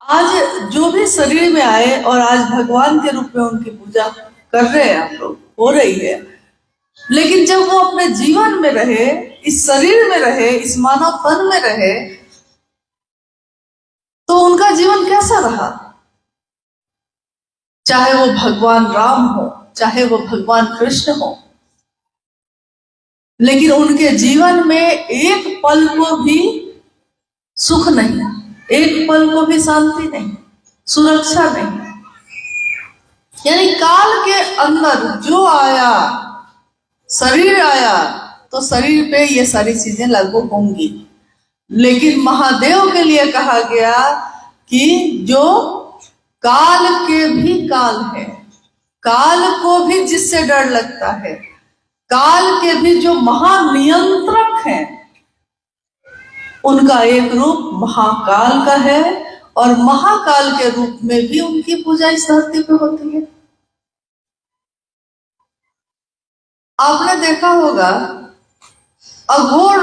आज जो भी शरीर में आए और आज भगवान के रूप में उनकी पूजा कर रहे हैं, आप लोग हो रही है। लेकिन जब वो अपने जीवन में रहे, इस शरीर में रहे, इस मानव तन में रहे, तो उनका जीवन कैसा रहा? चाहे वो भगवान राम हो, चाहे वो भगवान कृष्ण हो, लेकिन उनके जीवन में एक पल को भी सुख नहीं, एक पल को भी शांति नहीं, सुरक्षा नहीं। यानी काल के अंदर जो आया, शरीर आया, तो शरीर पे ये सारी चीजें लागू होंगी। लेकिन महादेव के लिए कहा गया कि जो काल के भी काल है, काल को भी जिससे डर लगता है, काल के भी जो महानियंत्रक हैं, उनका एक रूप महाकाल का है और महाकाल के रूप में भी उनकी पूजा इस धरती पे होती है। आपने देखा होगा अघोर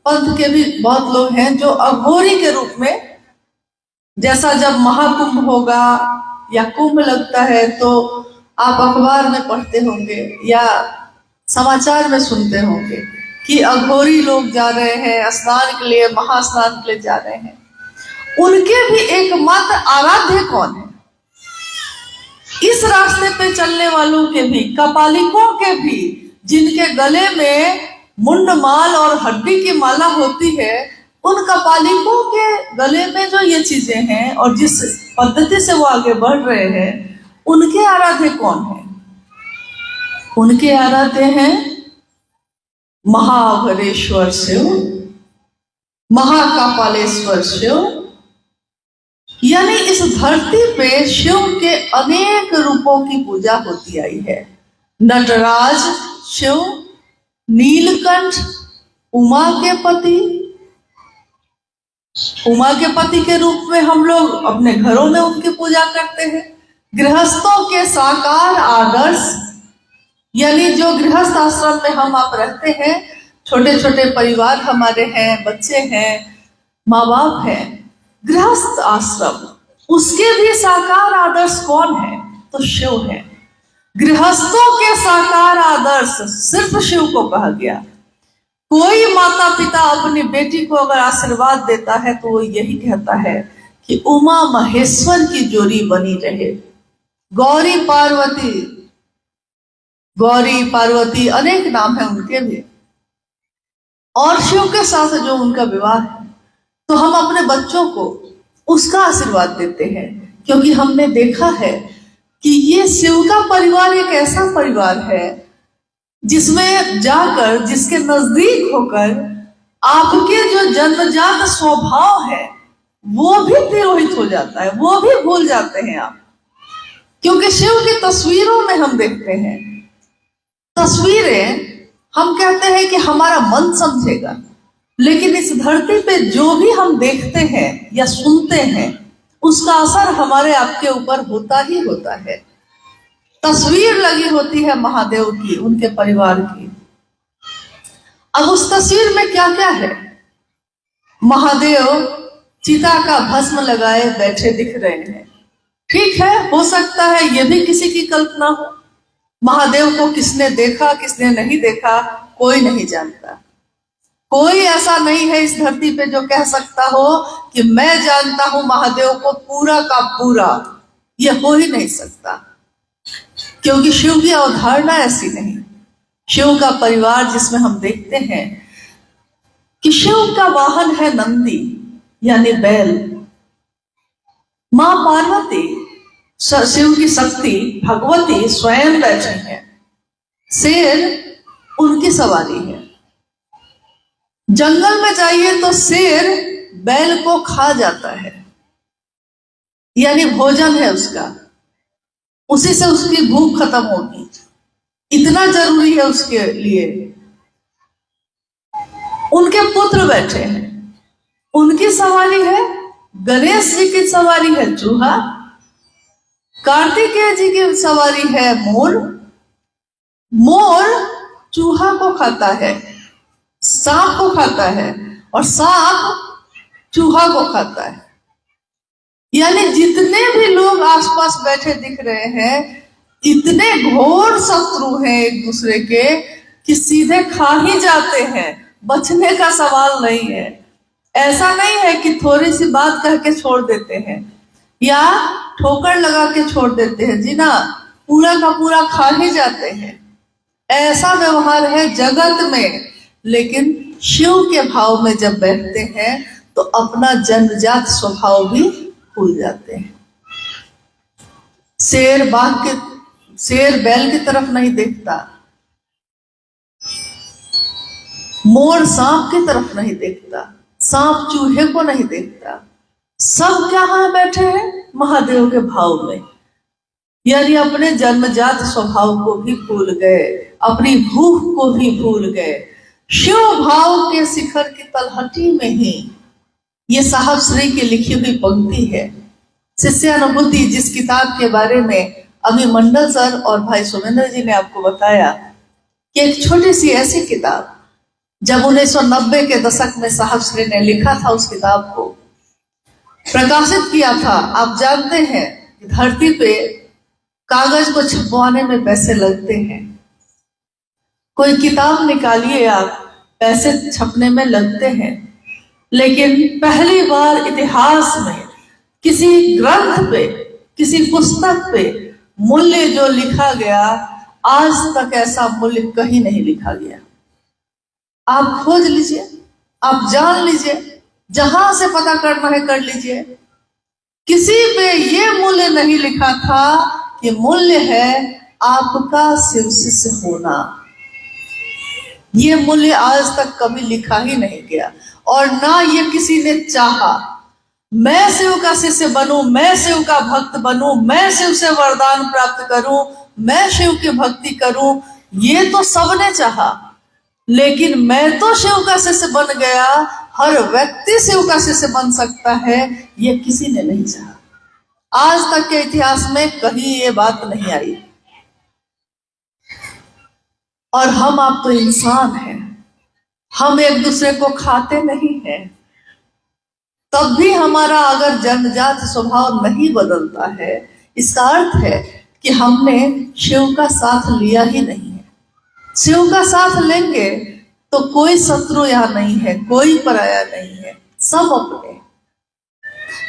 पंथ के भी बहुत लोग हैं जो अघोरी के रूप में, जैसा जब महाकुंभ होगा या कुंभ लगता है तो आप अखबार में पढ़ते होंगे या समाचार में सुनते होंगे कि अघोरी लोग जा रहे हैं स्नान के लिए, महास्नान के लिए जा रहे हैं। उनके भी एकमात्र आराध्य कौन है? इस रास्ते पे चलने वालों के भी, कपालिकों के भी, जिनके गले में मुंडमाल और हड्डी की माला होती है, उन कपालिकों के गले में जो ये चीजें हैं और जिस पद्धति से वो आगे बढ़ रहे हैं, उनके आराध्य कौन है? उनके आराध्य हैं महाभरेश्वर शिव, महाकापालेश्वर शिव। यानी इस धरती पे शिव के अनेक रूपों की पूजा होती आई है। नटराज शिव, नीलकंठ उमा के पति, उमा के पति के रूप में हम लोग अपने घरों में उनकी पूजा करते हैं। गृहस्थों के साकार आदर्श, यानी जो गृहस्थ आश्रम में हम आप रहते हैं, छोटे छोटे परिवार हमारे हैं, बच्चे हैं, माँ बाप हैं, गृहस्थ आश्रम, उसके भी साकार आदर्श कौन है? तो शिव है। गृहस्थों के साकार आदर्श सिर्फ शिव को कहा गया। कोई माता पिता अपनी बेटी को अगर आशीर्वाद देता है तो वो यही कहता है कि उमा महेश्वर की जोड़ी बनी रहे। गौरी पार्वती, गौरी पार्वती अनेक नाम है उनके भी, और शिव के साथ जो उनका विवाह है, तो हम अपने बच्चों को उसका आशीर्वाद देते हैं, क्योंकि हमने देखा है कि ये शिव का परिवार एक ऐसा परिवार है जिसमें जाकर, जिसके नजदीक होकर आपके जो जन्मजात स्वभाव है वो भी तिरोहित हो जाता है, वो भी भूल जाते हैं आप। क्योंकि शिव की तस्वीरों में हम देखते हैं, तस्वीरें हम कहते हैं कि हमारा मन समझेगा, लेकिन इस धरती पे जो भी हम देखते हैं या सुनते हैं उसका असर हमारे आपके ऊपर होता ही होता है। तस्वीर लगी होती है महादेव की, उनके परिवार की। अब उस तस्वीर में क्या क्या है? महादेव चिता का भस्म लगाए बैठे दिख रहे हैं। ठीक है, हो सकता है ये भी किसी की कल्पना हो। महादेव को किसने देखा, किसने नहीं देखा, कोई नहीं जानता। कोई ऐसा नहीं है इस धरती पे जो कह सकता हो कि मैं जानता हूं महादेव को पूरा का पूरा। यह हो ही नहीं सकता, क्योंकि शिव की अवधारणा ऐसी नहीं। शिव का परिवार जिसमें हम देखते हैं कि शिव का वाहन है नंदी, यानी बैल। मां पार्वती, शिव की शक्ति भगवती स्वयं बैठे हैं। शेर उनकी सवारी है। जंगल में जाइए तो शेर बैल को खा जाता है, यानी भोजन है उसका, उसी से उसकी भूख खत्म होगी, इतना जरूरी है उसके लिए। उनके पुत्र बैठे हैं, उनकी सवारी है। गणेश जी की सवारी है चूहा, कार्तिकेय जी की सवारी है मोर। मोर चूहा को खाता है, सांप को खाता है, और सांप चूहा को खाता है। यानी जितने भी लोग आसपास बैठे दिख रहे हैं, इतने घोर शत्रु हैं एक दूसरे के कि सीधे खा ही जाते हैं, बचने का सवाल नहीं है। ऐसा नहीं है कि थोड़ी सी बात कह के छोड़ देते हैं या ठोकर लगा के छोड़ देते हैं, जी ना, पूरा का पूरा खा ही जाते हैं। ऐसा व्यवहार है जगत में, लेकिन शिव के भाव में जब बैठते हैं तो अपना जन्मजात स्वभाव भी भूल जाते हैं। शेर बैल की तरफ नहीं देखता, मोर सांप की तरफ नहीं देखता, सांप चूहे को नहीं देखता। सब कहाँ बैठे हैं? महादेव के भाव में। यानी अपने जन्मजात स्वभाव को भी भूल गए, अपनी भूख को भी भूल गए। शिव भाव के शिखर की तलहटी में ही ये साहब श्री की लिखी हुई पंक्ति है। शिष्यानुभूति, जिस किताब के बारे में अभी मंडल सर और भाई सुमेंद्र जी ने आपको बताया कि एक छोटी सी ऐसी किताब जब 1990 के दशक में साहब श्री ने लिखा था, उस किताब को प्रकाशित किया था। आप जानते हैं धरती पे कागज को छपवाने में पैसे लगते हैं। कोई किताब निकालिए आप, पैसे छपने में लगते हैं, लेकिन पहली बार इतिहास में किसी ग्रंथ पे, किसी पुस्तक पे मूल्य जो लिखा गया, आज तक ऐसा मूल्य कहीं नहीं लिखा गया। आप खोज लीजिए, आप जान लीजिए, जहां से पता करना है कर लीजिए। किसी पे ये मूल्य नहीं लिखा था कि मूल्य है आपका शिव शिष्य होना। ये मूल्य आज तक कभी लिखा ही नहीं गया, और ना ये किसी ने चाहा मैं शिव का शिष्य बनूं, मैं शिव का भक्त बनूं, मैं शिव से वरदान प्राप्त करूं, मैं शिव की भक्ति करूं। ये तो सबने चाहा, लेकिन मैं तो शिव का शिष्य बन गया, हर व्यक्ति शिव का शिष्य बन सकता है, ये किसी ने नहीं चाहा। आज तक के इतिहास में कहीं ये बात नहीं आई। और हम आप तो इंसान हैं, हम एक दूसरे को खाते नहीं हैं, तब भी हमारा अगर जन्मजात स्वभाव नहीं बदलता है, इसका अर्थ है कि हमने शिव का साथ लिया ही नहीं है। शिव का साथ लेंगे तो कोई शत्रु यहाँ नहीं है, कोई पराया नहीं है, सब अपने।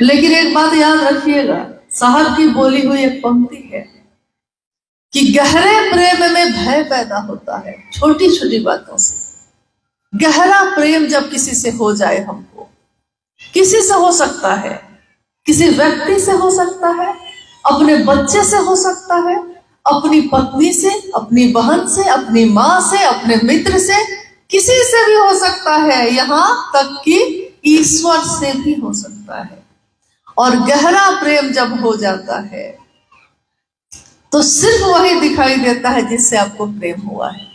लेकिन एक बात याद रखिएगा, साहब की बोली हुई एक पंक्ति है कि गहरे प्रेम में भय पैदा होता है छोटी छोटी बातों से। गहरा प्रेम जब किसी से हो जाए, हमको किसी से हो सकता है, किसी व्यक्ति से हो सकता है, अपने बच्चे से हो सकता है, अपनी पत्नी से, अपनी बहन से, अपनी माँ से, अपने मित्र से, किसी से भी हो सकता है, यहाँ तक कि ईश्वर से भी हो सकता है। और गहरा प्रेम जब हो जाता है तो सिर्फ वही दिखाई देता है जिससे आपको प्रेम हुआ है।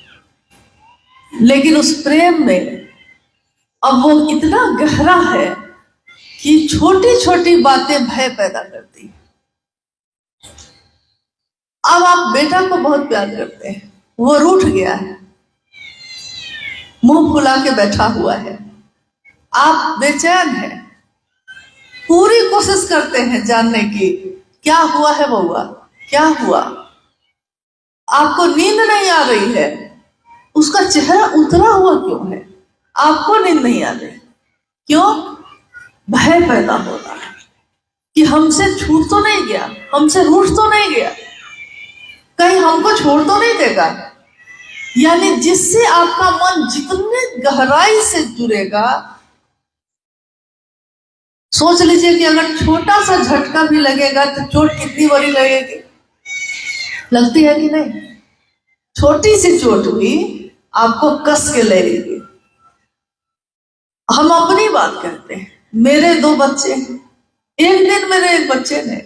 लेकिन उस प्रेम में अब वो इतना गहरा है कि छोटी छोटी बातें भय पैदा करती है। अब आप बेटा को बहुत प्यार करते हैं, वो रूठ गया है, मुंह फुला के बैठा हुआ है, आप बेचैन हैं, पूरी कोशिश करते हैं जानने की क्या हुआ है बउआ, क्या हुआ। आपको नींद नहीं आ रही है, उसका चेहरा उतरा हुआ क्यों है, आपको नींद नहीं आ रही, क्यों? भय पैदा हो रहा है कि हमसे छूट तो नहीं गया, हमसे रूठ तो नहीं गया, कहीं हमको छोड़ तो नहीं देगा। यानी जिससे आपका मन जितने गहराई से जुड़ेगा, सोच लीजिए कि अगर छोटा सा झटका भी लगेगा तो चोट कितनी बड़ी लगेगी, लगती है कि नहीं? छोटी सी चोट भी आपको कस के लगेगी। हम अपनी बात करते हैं, मेरे 2 बच्चे हैं, एक दिन मेरे एक बच्चे ने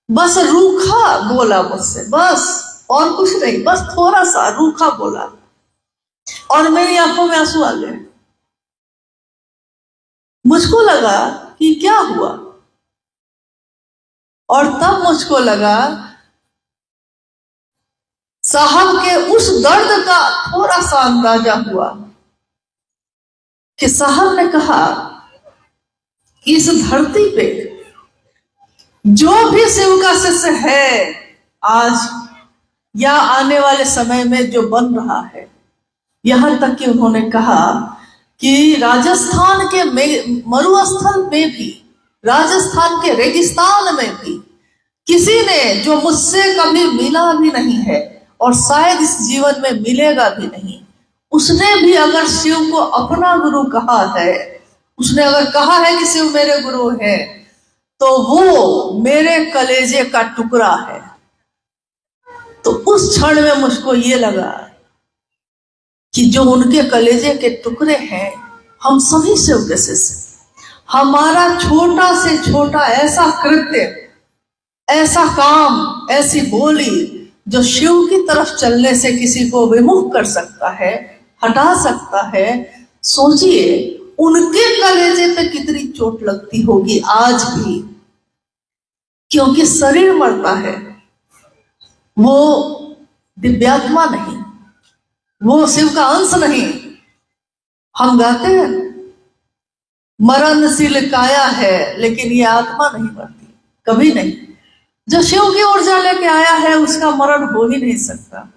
बस रूखा बोला मुझसे, बस और कुछ नहीं, बस थोड़ा सा रूखा बोला और मेरी आंखों में आंसू आ गए। मुझको लगा कि क्या हुआ, और तब मुझको लगा साहब के उस दर्द का थोड़ा सा अंदाजा हुआ कि साहब ने कहा कि इस धरती पे जो भी शिव का शिष्य है आज या आने वाले समय में जो बन रहा है, यहां तक कि उन्होंने कहा कि राजस्थान के मरुस्थल में भी, राजस्थान के रेगिस्तान में भी किसी ने जो मुझसे कभी मिला भी नहीं है और शायद इस जीवन में मिलेगा भी नहीं, उसने भी अगर शिव को अपना गुरु कहा है, उसने अगर कहा है कि शिव मेरे गुरु है, तो वो मेरे कलेजे का टुकड़ा है। तो उस क्षण में मुझको ये लगा कि जो उनके कलेजे के टुकड़े हैं, हम सभी शिव के शिष्य, हमारा छोटा से छोटा ऐसा कृत्य, ऐसा काम, ऐसी बोली जो शिव की तरफ चलने से किसी को विमुख कर सकता है, हटा सकता है, सोचिए उनके कलेजे पे कितनी चोट लगती होगी आज भी। क्योंकि शरीर मरता है, वो दिव्यात्मा नहीं, वो शिव का अंश नहीं। हम गाते हैं मरणशील काया है, लेकिन ये आत्मा नहीं मरती, कभी नहीं। जो शिव की ऊर्जा लेके आया है उसका मरण हो ही नहीं सकता,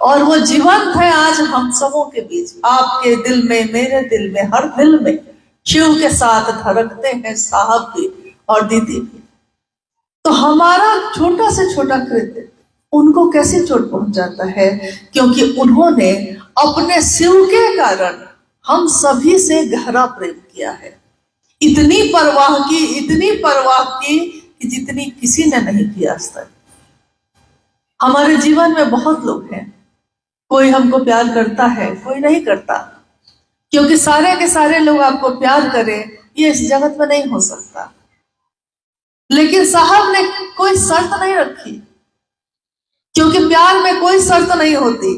और वो जीवंत है आज हम सबों के बीच, आपके दिल में, मेरे दिल में, हर दिल में शिव के साथ धड़कते हैं साहब भी और दीदी भी। तो हमारा छोटा से छोटा कृत्य उनको कैसे चोट पहुंचाता है, क्योंकि उन्होंने अपने शिव के कारण हम सभी से गहरा प्रेम किया है। इतनी परवाह की, इतनी परवाह की कि जितनी किसी ने नहीं किया आज तक। हमारे जीवन में बहुत लोग हैं, कोई हमको प्यार करता है, कोई नहीं करता, क्योंकि सारे के सारे लोग आपको प्यार करें ये इस जगत में नहीं हो सकता। लेकिन साहब ने कोई शर्त नहीं रखी, क्योंकि प्यार में कोई शर्त नहीं होती।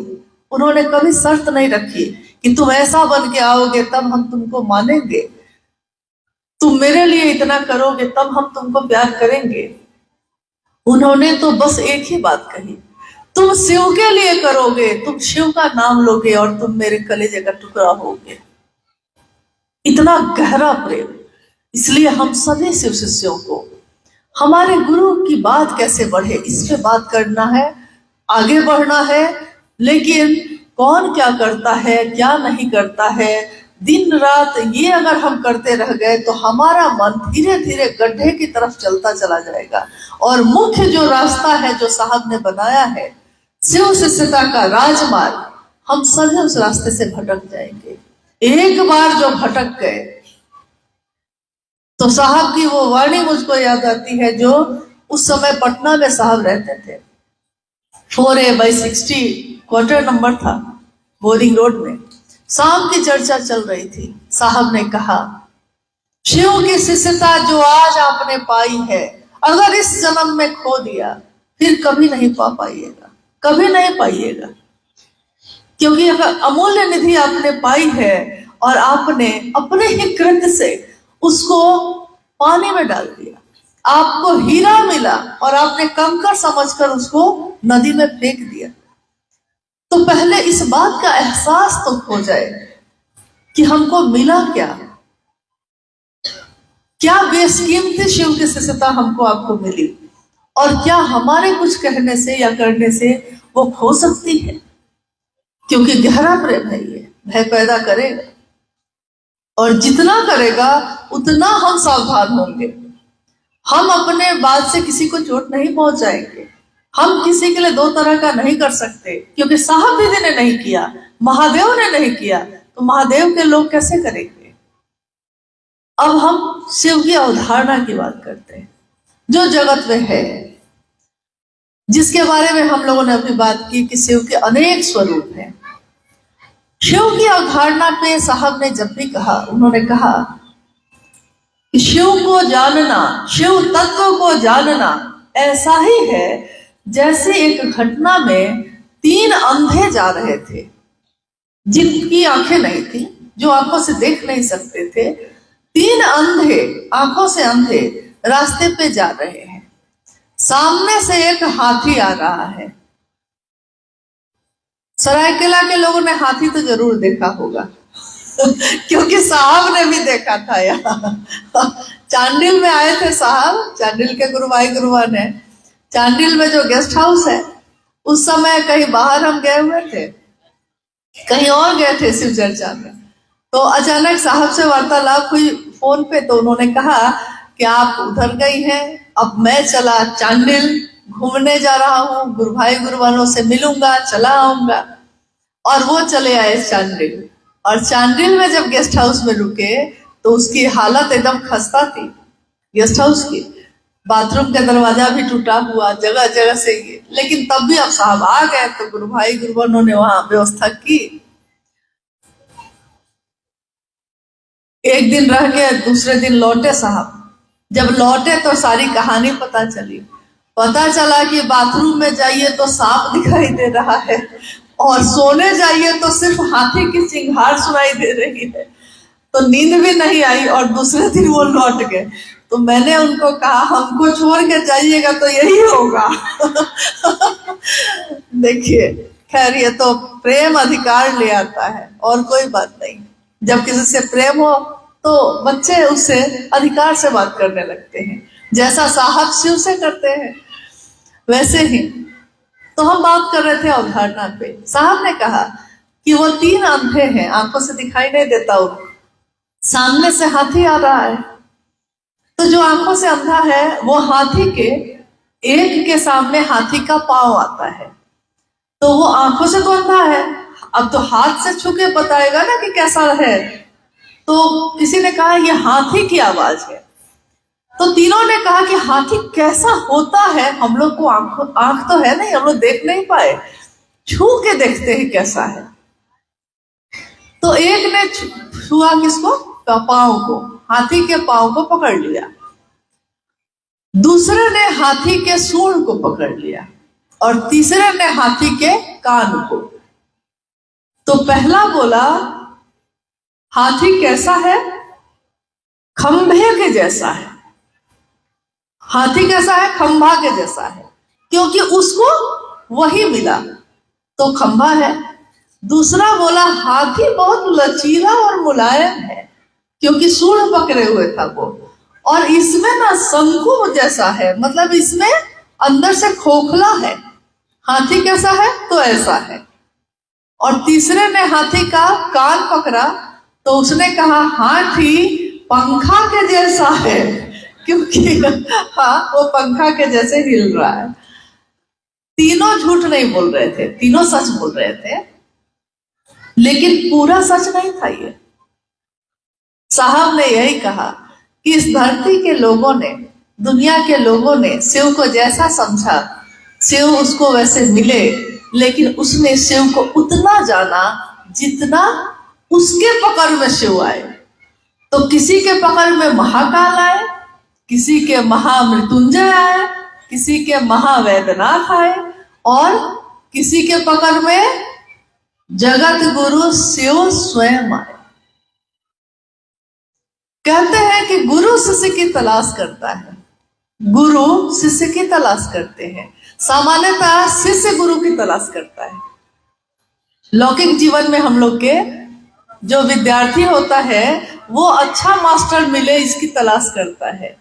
उन्होंने कभी शर्त नहीं रखी कि तुम ऐसा बन के आओगे तब हम तुमको मानेंगे, तुम मेरे लिए इतना करोगे तब हम तुमको प्यार करेंगे। उन्होंने तो बस एक ही बात कही, तुम शिव के लिए करोगे, तुम शिव का नाम लोगे और तुम मेरे कलेजे का टुकड़ा होगे। इतना गहरा प्रेम। इसलिए हम सभी शिव शिष्यों को हमारे गुरु की बात कैसे बढ़े, इस पे बात करना है, आगे बढ़ना है। लेकिन कौन क्या करता है, क्या नहीं करता है, दिन रात ये अगर हम करते रह गए तो हमारा मन धीरे धीरे गड्ढे की तरफ चलता चला जाएगा, और मुख्य जो रास्ता है जो साहब ने बनाया है, शिव शिष्यता का राजमार्ग, हम सभी उस रास्ते से भटक जाएंगे। एक बार जो भटक गए तो साहब की वो वाणी मुझको याद आती है, जो उस समय पटना में साहब रहते थे। 4A/60 क्वार्टर नंबर था, बोरिंग रोड में। शाम की चर्चा चल रही थी। साहब ने कहा, शिव की शिष्यता जो आज आपने पाई है, अगर इस जन्म में खो दिया फिर कभी नहीं पा पाइएगा, कभी नहीं पाइएगा। क्योंकि अगर अमूल्य निधि आपने पाई है और आपने अपने ही कृत्य से उसको पानी में डाल दिया, आपको हीरा मिला और आपने कंकड़ समझकर उसको नदी में फेंक दिया, तो पहले इस बात का एहसास तो हो जाए कि हमको मिला क्या, क्या बेशकीमती शिव की शिष्यता हमको आपको मिली, और क्या हमारे कुछ कहने से या करने से वो खो सकती है। क्योंकि गहरा प्रेम है, ये भय पैदा करेगा, और जितना करेगा उतना हम सावधान होंगे। हम अपने बात से किसी को चोट नहीं पहुंचाएंगे, हम किसी के लिए दो तरह का नहीं कर सकते, क्योंकि साहब दीदी ने नहीं किया, महादेव ने नहीं किया, तो महादेव के लोग कैसे करेंगे। अब हम शिव की अवधारणा की बात करते हैं, जो जगत में है, जिसके बारे में हम लोगों ने अभी बात की कि शिव के अनेक स्वरूप हैं। शिव की अवधारणा पे साहब ने जब भी कहा, उन्होंने कहा कि शिव को जानना, शिव तत्व को जानना ऐसा ही है जैसे एक घटना में 3 अंधे जा रहे थे, जिनकी आंखें नहीं थी, जो आंखों से देख नहीं सकते थे। 3 अंधे, आंखों से अंधे रास्ते पे जा रहे हैं। सामने से एक हाथी आ रहा है। सरायकेला के लोगों ने हाथी तो जरूर देखा होगा क्योंकि साहब ने भी देखा था यहाँ चांडिल में आए थे साहब, चांडिल के गुरु भाई गुरुवन है। चांडिल में जो गेस्ट हाउस है, उस समय कहीं बाहर हम गए हुए थे, कहीं और गए थे शिव चर्चा में। तो अचानक साहब से वार्तालाप हुई फोन पे, तो उन्होंने कहा कि आप उधर गई हैं, अब मैं चला चांडिल घूमने जा रहा हूँ, गुरु भाई गुरुवानों से मिलूंगा, चला आऊंगा। और वो चले आए चांडिल, और चांडिल में जब गेस्ट हाउस में रुके तो उसकी हालत एकदम खस्ता थी। गेस्ट हाउस की बाथरूम का दरवाजा भी टूटा हुआ, जगह जगह से ये, लेकिन तब भी अब साहब आ गए तो गुरु भाई गुरुवानों ने वहां व्यवस्था की। एक दिन रह गए, दूसरे दिन लौटे साहब। जब लौटे तो सारी कहानी पता चली। पता चला कि बाथरूम में जाइए तो सांप दिखाई दे रहा है, और सोने जाइए तो सिर्फ हाथी की चिंगार सुनाई दे रही है। तो नींद भी नहीं आई, और दूसरे दिन वो लौट गए। तो मैंने उनको कहा, हमको छोड़ के जाइएगा तो यही होगा। देखिए, खैर ये तो प्रेम अधिकार ले आता है, और कोई बात नहीं। जब किसी से प्रेम हो तो बच्चे उससे अधिकार से बात करने लगते हैं, जैसा साहब शिव से करते हैं वैसे ही। तो हम बात कर रहे थे अवधारणा पे। साहब ने कहा कि वो 3 अंधे हैं, आंखों से दिखाई नहीं देता उनको, सामने से हाथी आ रहा है। तो जो आंखों से अंधा है वो हाथी के एक के सामने हाथी का पांव आता है, तो वो आंखों से तो अंधा है, अब तो हाथ से छू के बताएगा ना कि कैसा है। तो किसी ने कहा ये हाथी की आवाज है। तो तीनों ने कहा कि हाथी कैसा होता है, हम लोग को आंख तो है नहीं, हम लोग देख नहीं पाए, छू के देखते हैं कैसा है। तो एक ने छुआ किसको, पांव को, हाथी के पांव को पकड़ लिया। दूसरे ने हाथी के सूंड को पकड़ लिया, और तीसरे ने हाथी के कान को। तो पहला बोला हाथी कैसा है, खंभे के जैसा है। हाथी कैसा है, खंभा के जैसा है, क्योंकि उसको वही मिला तो खंभा है। दूसरा बोला हाथी बहुत लचीला और मुलायम है, क्योंकि सूंड पकड़े हुए था वो, और इसमें ना शंकु जैसा है, मतलब इसमें अंदर से खोखला है। हाथी कैसा है, तो ऐसा है। और तीसरे ने हाथी का कान पकड़ा, तो उसने कहा हाथी पंखा के जैसा है, क्योंकि हाँ वो पंखा के जैसे हिल रहा है। तीनों झूठ नहीं बोल रहे थे, तीनों सच बोल रहे थे, लेकिन पूरा सच नहीं था ये। साहब ने यही कहा कि इस धरती के लोगों ने, दुनिया के लोगों ने शिव को जैसा समझा, शिव उसको वैसे मिले, लेकिन उसने शिव को उतना जाना जितना उसके पकड़ में शिव आए। तो किसी के पकड़ में महाकाल आए, किसी के महामृत्युंजय आए, किसी के महावैद्यनाथ आए, और किसी के पकड़ में जगत गुरु शिव स्वयं आए। कहते हैं कि गुरु शिष्य की तलाश करता है, गुरु शिष्य की तलाश करते हैं। सामान्यतः शिष्य गुरु की तलाश करता है। लौकिक जीवन में हम लोग के जो विद्यार्थी होता है वो अच्छा मास्टर मिले इसकी तलाश करता है,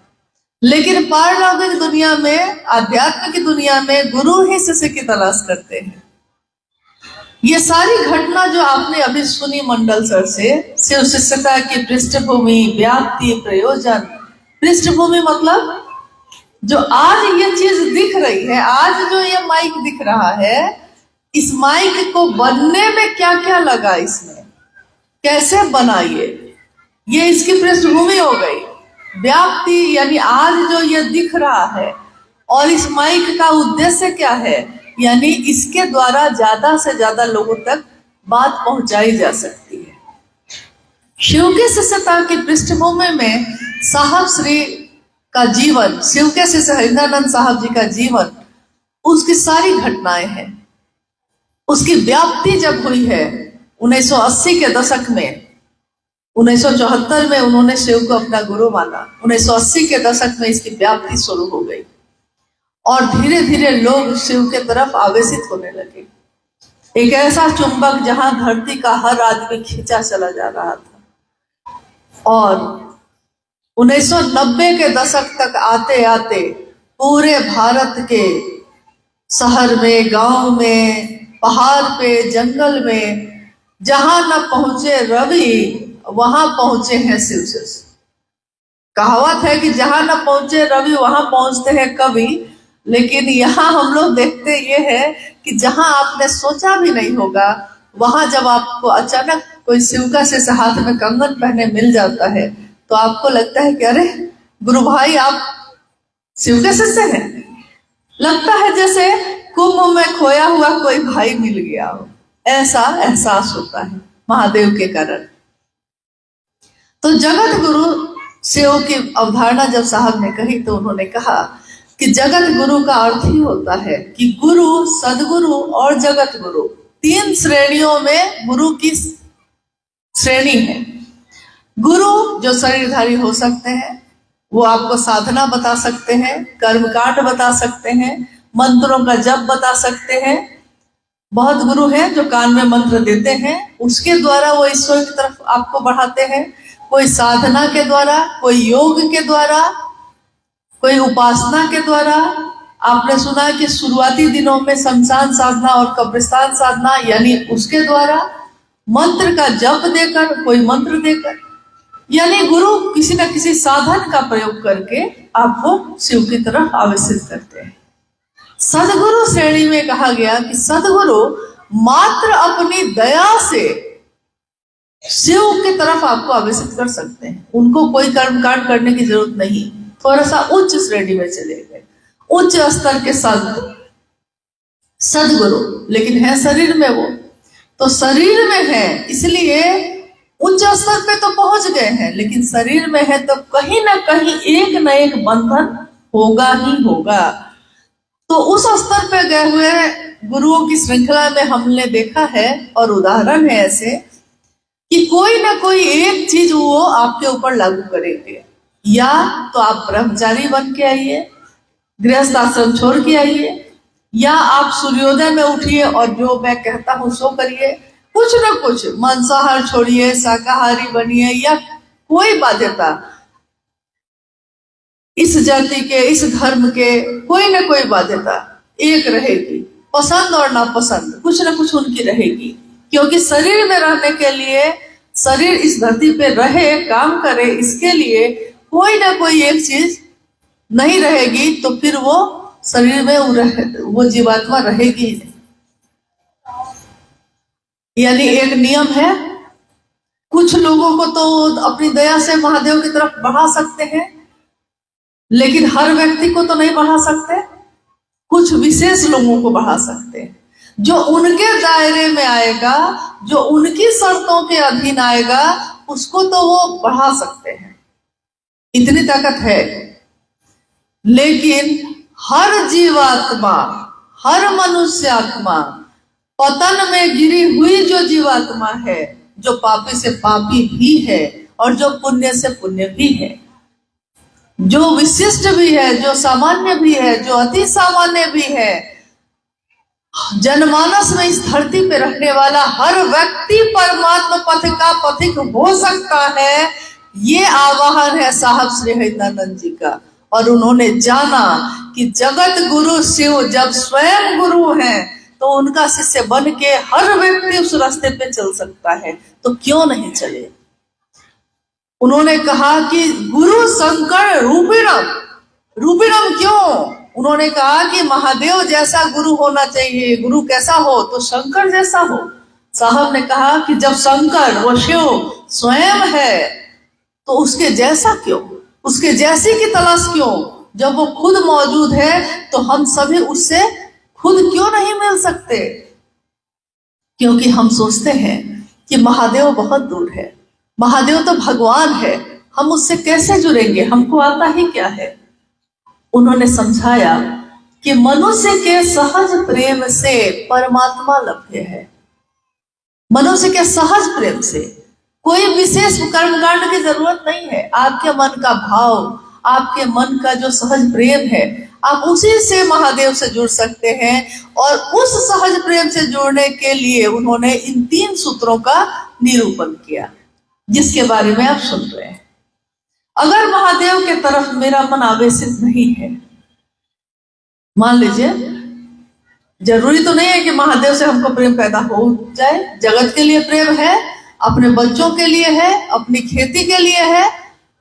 लेकिन पारलौकिक दुनिया में, आध्यात्म की दुनिया में गुरु ही शिष्य की तलाश करते हैं। ये सारी घटना जो आपने अभी सुनी मंडल सर से, शिव शिष्यता की पृष्ठभूमि, व्याप्ति, प्रयोजन। पृष्ठभूमि मतलब जो आज ये चीज दिख रही है, आज जो ये माइक दिख रहा है, इस माइक को बनने में क्या क्या लगा, इसमें कैसे बना, ये इसकी पृष्ठभूमि हो गई। व्याप्ति यानी आज जो ये दिख रहा है, और इस माइक का उद्देश्य क्या है, यानी इसके द्वारा ज्यादा से ज्यादा लोगों तक बात पहुंचाई जा सकती है। शिव की शिष्यता की पृष्ठभूमि में साहब श्री का जीवन, शिव के शिष्य हरिंद्रानंद साहब जी का जीवन, उसकी सारी घटनाएं हैं। उसकी व्याप्ति जब हुई है 1980 के दशक में, 1974 में उन्होंने शिव को अपना गुरु माना, 1980 के दशक में इसकी व्याप्ति शुरू हो गई, और धीरे धीरे लोग शिव के तरफ आवेशित होने लगे। एक ऐसा चुंबक जहां धरती का हर आदमी खींचा चला जा रहा था, और 1990 के दशक तक आते आते पूरे भारत के शहर में, गांव में, पहाड़ पे, जंगल में जहां न पहुंचे रवि वहां पहुंचे हैं शिव से। कहावत है कि जहां न पहुंचे रवि वहां पहुंचते हैं कवि। लेकिन यहाँ हम लोग देखते ये है कि जहां आपने सोचा भी नहीं होगा, वहां जब आपको अचानक कोई शिव का से हाथ में कंगन पहने मिल जाता है तो आपको लगता है कि अरे गुरु भाई आप शिव के शिष्य हैं। लगता है जैसे कुंभ में खोया हुआ कोई भाई मिल गया हो, ऐसा एहसास होता है महादेव के कारण। तो जगत गुरु शिव की अवधारणा जब साहब ने कही तो उन्होंने कहा कि जगत गुरु का अर्थ ही होता है कि गुरु, सदगुरु और जगत गुरु, 3 श्रेणियों में गुरु की श्रेणी है। गुरु जो शरीरधारी हो सकते हैं, वो आपको साधना बता सकते हैं, कर्मकांड बता सकते हैं, मंत्रों का जप बता सकते हैं। बहुत गुरु हैं जो कान में मंत्र देते हैं, उसके द्वारा वो ईश्वर की तरफ आपको बढ़ाते हैं। कोई साधना के द्वारा, कोई योग के द्वारा, कोई उपासना के द्वारा। आपने सुना कि शुरुआती दिनों में शमशान साधना और कब्रिस्तान साधना, यानी उसके द्वारा मंत्र का जप देकर, कोई मंत्र देकर, यानी गुरु किसी न किसी साधन का प्रयोग करके आपको शिव की तरफ आवेशित करते हैं। सदगुरु श्रेणी में कहा गया कि सदगुरु मात्र अपनी दया से शिव की तरफ आपको आवेशित कर सकते हैं। उनको कोई कर्मकांड करने की जरूरत नहीं। थोड़ा सा उच्च श्रेणी में चले गए, उच्च स्तर के संत सदगुरु, लेकिन है शरीर में वो। तो शरीर में है इसलिए उच्च स्तर पे तो पहुंच गए हैं, लेकिन शरीर में है तो कहीं ना कहीं एक न एक बंधन होगा ही होगा। तो उस स्तर पे गए हुए गुरुओं की श्रृंखला में हमने देखा है और उदाहरण है ऐसे कि कोई ना कोई एक चीज वो आपके ऊपर लागू करेंगे। या तो आप ब्रह्मचारी बन के आइए, गृहस्थ आश्रम छोड़ के आइए, या आप सूर्योदय में उठिए और जो मैं कहता हूं सो करिए। कुछ ना कुछ मांसाहार छोड़िए, शाकाहारी बनिए, या कोई बाध्यता इस जाति के, इस धर्म के, कोई ना कोई बाध्यता एक रहेगी। पसंद और नापसंद कुछ ना कुछ उनकी रहेगी, क्योंकि शरीर में रहने के लिए, शरीर इस धरती पे रहे, काम करे, इसके लिए कोई ना कोई एक चीज नहीं रहेगी तो फिर वो शरीर में वो जीवात्मा रहेगी। यानी एक नियम है, कुछ लोगों को तो अपनी दया से महादेव की तरफ बढ़ा सकते हैं, लेकिन हर व्यक्ति को तो नहीं बढ़ा सकते। कुछ विशेष लोगों को बढ़ा सकते हैं, जो उनके दायरे में आएगा, जो उनकी शर्तों के अधीन आएगा, उसको तो वो बढ़ा सकते हैं, इतनी ताकत है। लेकिन हर जीवात्मा, हर मनुष्य आत्मा, पतन में गिरी हुई जो जीवात्मा है, जो पापी से पापी भी है और जो पुण्य से पुण्य भी है, जो विशिष्ट भी है, जो सामान्य भी है, जो अति सामान्य भी है, जनमानस में इस धरती पे रहने वाला हर व्यक्ति परमात्मा पथ का पथिक हो सकता है। ये आवाहन है साहब श्री हरिदानंद जी का। और उन्होंने जाना कि जगत गुरु शिव जब स्वयं गुरु हैं तो उनका शिष्य बन के हर व्यक्ति उस रास्ते पे चल सकता है, तो क्यों नहीं चले। उन्होंने कहा कि गुरु शंकर रूपिणम। रूपिणम क्यों? उन्होंने कहा कि महादेव जैसा गुरु होना चाहिए। गुरु कैसा हो? तो शंकर जैसा हो। साहब ने कहा कि जब शंकर, वो शिव स्वयं है, तो उसके जैसा क्यों, उसके जैसी की तलाश क्यों? जब वो खुद मौजूद है तो हम सभी उससे खुद क्यों नहीं मिल सकते? क्योंकि हम सोचते हैं कि महादेव बहुत दूर है, महादेव तो भगवान है, हम उससे कैसे जुड़ेंगे, हमको आता ही क्या है। उन्होंने समझाया कि मनुष्य के सहज प्रेम से परमात्मा लभ्य है। मनुष्य के सहज प्रेम से कोई विशेष कर्मकांड की जरूरत नहीं है। आपके मन का भाव, आपके मन का जो सहज प्रेम है, आप उसी से महादेव से जुड़ सकते हैं। और उस सहज प्रेम से जुड़ने के लिए उन्होंने इन 3 सूत्रों का निरूपण किया, जिसके बारे में आप सुन रहे हैं। अगर महादेव के तरफ मेरा मन आवेशित नहीं है, मान लीजिए, जरूरी तो नहीं है कि महादेव से हमको प्रेम पैदा हो जाए। जगत के लिए प्रेम है, अपने बच्चों के लिए है, अपनी खेती के लिए है,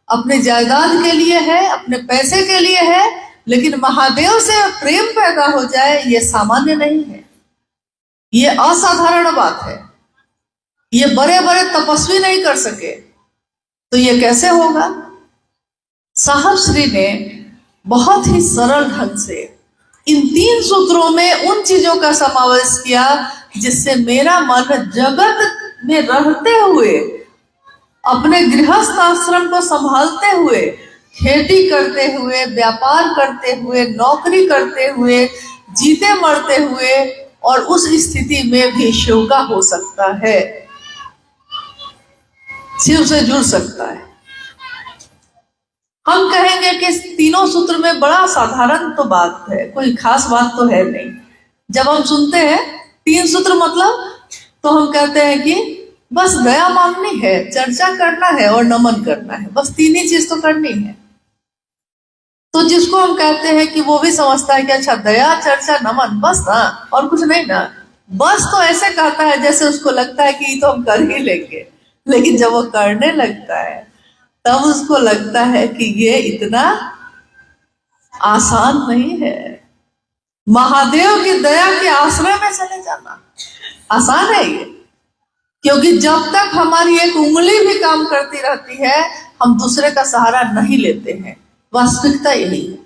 अपने जायदाद के लिए है, अपने पैसे के लिए है, लेकिन महादेव से प्रेम पैदा हो जाए ये सामान्य नहीं है, ये असाधारण बात है। ये बड़े बड़े तपस्वी नहीं कर सके, तो ये कैसे होगा? साहब श्री ने बहुत ही सरल ढंग से इन 3 सूत्रों में उन चीजों का समावेश किया जिससे मेरा मन जगत में रहते हुए, अपने गृहस्थ आश्रम को संभालते हुए, खेती करते हुए, व्यापार करते हुए, नौकरी करते हुए, जीते मरते हुए, और उस स्थिति में भी शिव का हो सकता है, शिव से जुड़ सकता है। हम कहेंगे कि तीनों सूत्र में बड़ा साधारण तो बात है, कोई खास बात तो है नहीं। जब हम सुनते हैं 3 सूत्र मतलब, तो हम कहते हैं कि बस दया मांगनी है, चर्चा करना है और नमन करना है, बस 3 ही चीज तो करनी है। तो जिसको हम कहते हैं कि वो भी समझता है कि अच्छा दया, चर्चा, नमन, बस ना, और कुछ नहीं ना, बस तो ऐसे कहता है जैसे उसको लगता है कि ये तो हम कर ही लेंगे। लेकिन जब वो करने लगता है तब उसको लगता है कि ये इतना आसान नहीं है। महादेव की दया के आश्रय में चले जाना आसान है ये, क्योंकि जब तक हमारी एक उंगली भी काम करती रहती है हम दूसरे का सहारा नहीं लेते हैं। वास्तविकता यही है।